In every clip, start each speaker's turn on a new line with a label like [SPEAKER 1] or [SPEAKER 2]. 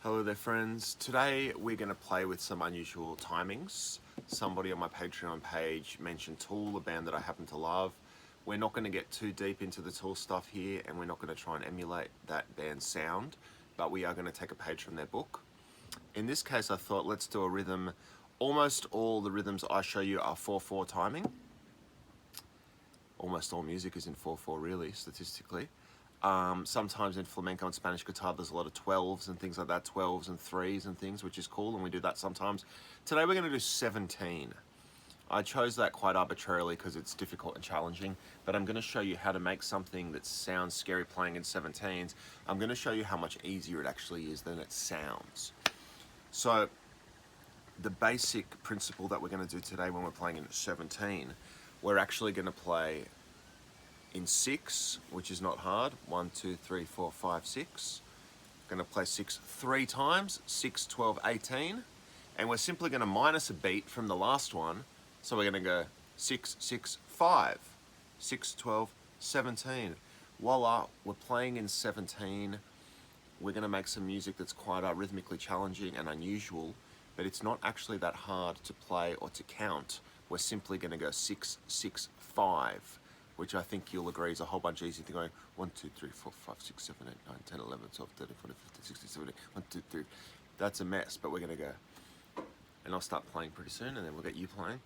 [SPEAKER 1] Hello there friends. Today we're going to play with some unusual timings. Somebody on my Patreon page mentioned Tool, a band that I happen to love. We're not going to get too deep into the Tool stuff here, and we're not going to try and emulate that band's sound, but we are going to take a page from their book. In this case I thought let's do a rhythm. Almost all the rhythms I show you are 4/4 timing. Almost all music is in 4/4 really, statistically. Sometimes in flamenco and Spanish guitar there's a lot of 12s and things like that, 12s and 3s and things, which is cool, and we do that sometimes. Today we're going to do 17. I chose that quite arbitrarily because it's difficult and challenging, but I'm going to show you how to make something that sounds scary playing in 17s. I'm going to show you how much easier it actually is than it sounds. So the basic principle that we're going to do today when we're playing in 17, we're actually going to play in 6, which is not hard. 1, 2, 3, 4, 5, 6. Going to play 6 3 times, 6, 12, 18. And we're simply going to minus a beat from the last one. So we're going to go 6, 6, 5, 6, 12, 17. Voila, we're playing in 17. We're going to make some music that's quite rhythmically challenging and unusual, but it's not actually that hard to play or to count. We're simply going to go 6, 6, 5. Which I think you'll agree is a whole bunch easier than going 1, 2, 3, 4, 5, 6, 7, 8, 9, 10, 11, 12, 13, 14, 15, 16, 17, 1, 2, 3. That's a mess, but we're going to go. And I'll start playing pretty soon, and then we'll get you playing.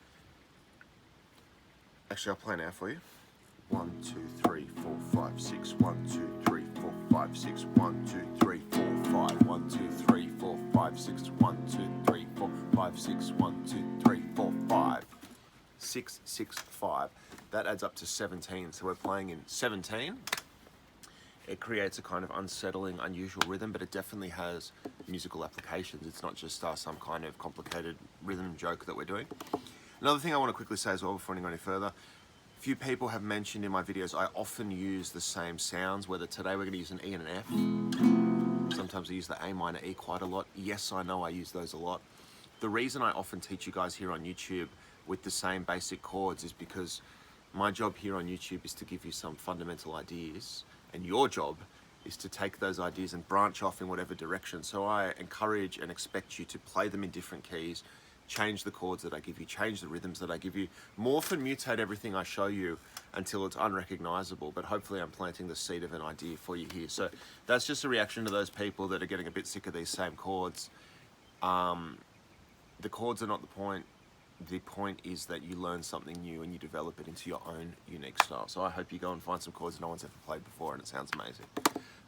[SPEAKER 1] Actually, I'll play now for you. 1, 2, 3, 4, 5, 6. 1, 2, 3, 4, 5, 6. 1, 2, 3, 4, 5. 1, 2, 3, 4, 5, 6. 1, 2, 3, 4, 5, 6. 1, 2, 3, 4, 5. 6, 6, 5. That adds up to 17. So we're playing in 17. It creates a kind of unsettling, unusual rhythm, but it definitely has musical applications. It's not just some kind of complicated rhythm joke that we're doing. Another thing I want to quickly say as well before I go any further, a few people have mentioned in my videos I often use the same sounds, whether today we're going to use an E and an F. Sometimes I use the A minor E quite a lot. Yes, I know I use those a lot. The reason I often teach you guys here on YouTube with the same basic chords is because my job here on YouTube is to give you some fundamental ideas, and your job is to take those ideas and branch off in whatever direction. So I encourage and expect you to play them in different keys, change the chords that I give you, change the rhythms that I give you, morph and mutate everything I show you until it's unrecognizable, but hopefully I'm planting the seed of an idea for you here. So that's just a reaction to those people that are getting a bit sick of these same chords. The chords are not the point. The point is that you learn something new and you develop it into your own unique style. So I hope you go and find some chords no one's ever played before and it sounds amazing.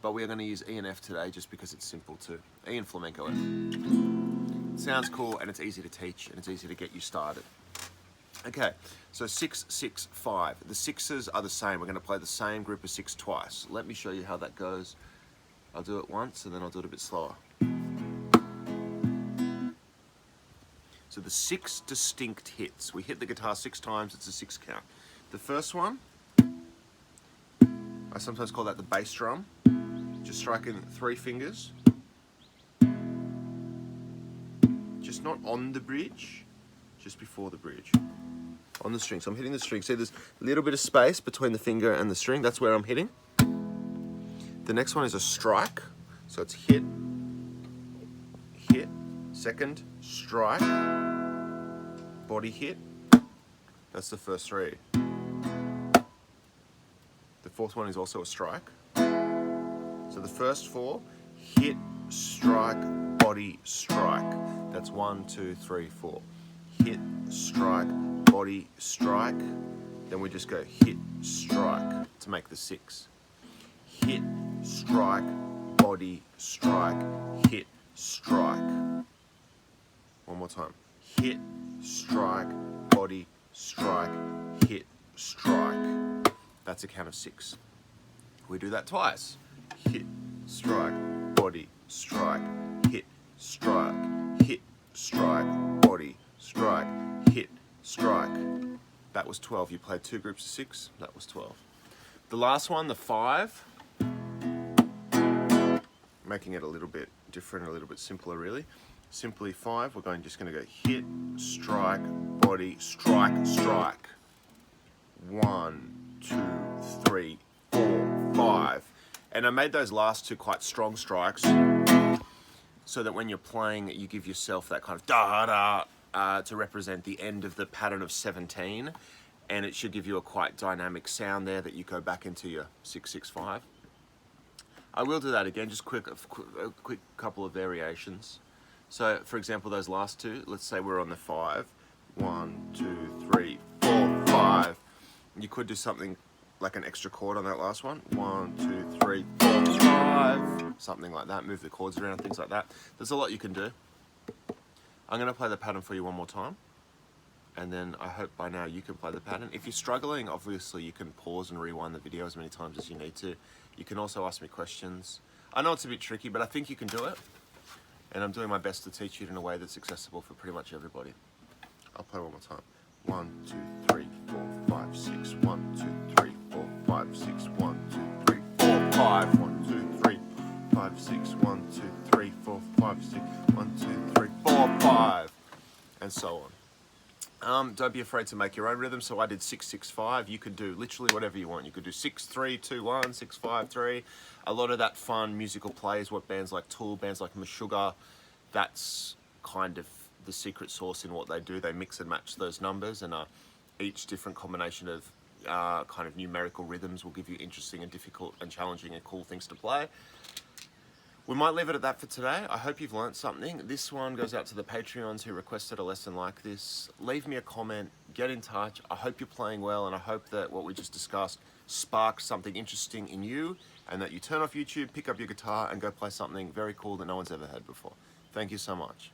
[SPEAKER 1] But we are going to use E and F today just because it's simple too. E and flamenco F. It sounds cool and it's easy to teach and it's easy to get you started. Okay, so 6, 6, 5. The 6s are the same. We're going to play the same group of 6 twice. Let me show you how that goes. I'll do it once and then I'll do it a bit slower. So the 6 distinct hits. We hit the guitar 6 times, it's a 6 count. The first one, I sometimes call that the bass drum. Just striking 3 fingers. Just not on the bridge, just before the bridge. On the string, so I'm hitting the string. See there's a little bit of space between the finger and the string, that's where I'm hitting. The next one is a strike. So it's hit, hit, second, strike, body hit. That's the first 3. The fourth one is also a strike. So the first 4, hit, strike, body, strike. That's 1, 2, 3, 4. Hit, strike, body, strike. Then we just go hit, strike to make the 6. Hit, strike, body, strike, hit, strike. One more time. Hit, strike, body, strike, hit, strike. That's a count of 6. We do that twice. Hit, strike, body, strike, hit, strike, hit, strike, body, strike, hit, strike. That was 12. You played 2 groups of 6. That was 12. The last one, the 5, making it a little bit different, a little bit simpler really. Simply 5, we're just going to go hit, strike, body, strike, strike. 1, 2, 3, 4, 5. And I made those last 2 quite strong strikes. so that when you're playing, you give yourself that kind of da-da to represent the end of the pattern of 17, and it should give you a quite dynamic sound there that you go back into your 6-6-5. I will do that again, just a quick couple of variations. So, for example, those last two, let's say we're on the 5. 1, 2, 3, 4, 5. You could do something like an extra chord on that last one. 1, 2, 3, 4, 5. Something like that. Move the chords around, things like that. There's a lot you can do. I'm going to play the pattern for you one more time. And then I hope by now you can play the pattern. If you're struggling, obviously you can pause and rewind the video as many times as you need to. You can also ask me questions. I know it's a bit tricky, but I think you can do it. And I'm doing my best to teach you in a way that's accessible for pretty much everybody. I'll play one more time. 1, 2, 3, 4, 5, 6. 1, 2, 3, 4, 5, 6. 1, 2, 3, 4, 5. 1, 2, 3, 5, 6. 1, 2, 3, 4, 5, 6. 1, 2, 3, 4, 5. And so on. Don't be afraid to make your own rhythm. So I did 6-6-5. You could do literally whatever you want. You could do 6-3-2-1, 6-5-3. A lot of that fun musical play is what bands like Tool, bands like Meshuggah, that's kind of the secret sauce in what they do. They mix and match those numbers, and each different combination of kind of numerical rhythms will give you interesting and difficult and challenging and cool things to play. We might leave it at that for today. I hope you've learned something. This one goes out to the Patreons who requested a lesson like this. Leave me a comment, get in touch. I hope you're playing well, and I hope that what we just discussed sparks something interesting in you, and that you turn off YouTube, pick up your guitar, and go play something very cool that no one's ever heard before. Thank you so much.